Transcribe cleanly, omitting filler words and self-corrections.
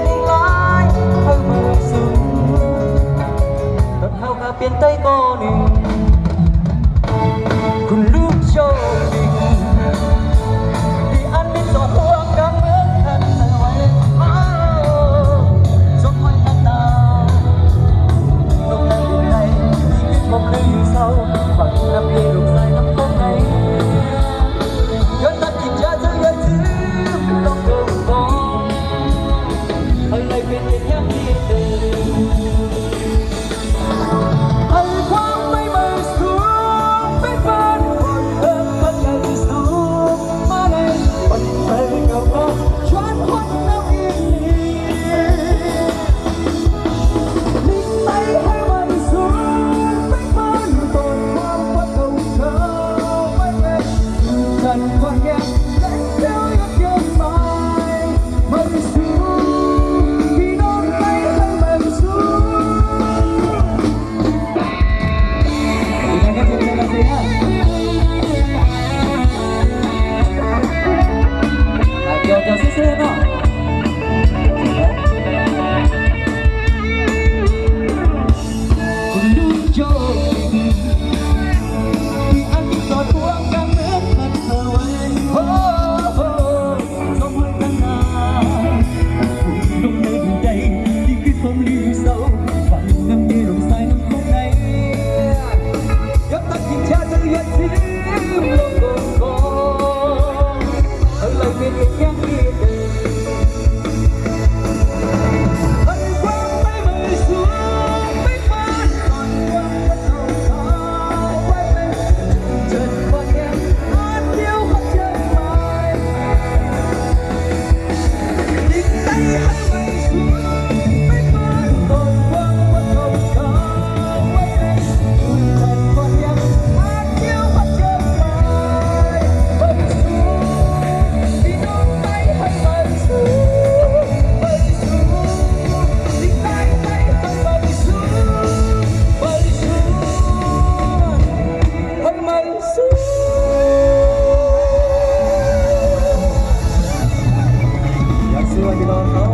อีกหลายเพิ่มมือสูงรถเข้าก็เปลี่ยนใจก็หนึ่งคุณลูกโชคดีที่อันมีสอดห่วงกันเหมือนกันไว้สมไว้ตั้งนานลงแล้วอยู่ในที่คิดผมเลยอยู่เศร้าฝังน้ำเพียงลูกใส่น้ำคงในย้อนตัดกินยาเธออย่าถือต้องโดนฟ้องอะไรเป็นอย่างนี้เดิมให้ความไม่มาสูงไม่ฝันคนเดิมพันกันสูงมาในวันเธอก็บอกชวนคนน้ำอีกนิ่งไปให้มันสูงไม่ฝันตอนความว่าเขาเธอไม่เป็นฉันคนแก่แต่เดียวยังเกินไปมันสูงที่นอนไปให้มันสูงYo sí sé, ¿no? คุณลูกโชคดีที่อันที่สอดห่วงกันเหมือนกันเธอไว้โอ้โหสมไว้ตั้งนานลงในดวงใจที่คิดผมลืมเศร้าฝันน้ำเย็นลงใส่น้ำคงในยกตักกินชาเธออย่าทิ้งลงก่อนก่อนอะไรเป็นอย่างนี้เดิมอยากสวยพี่น้องเขา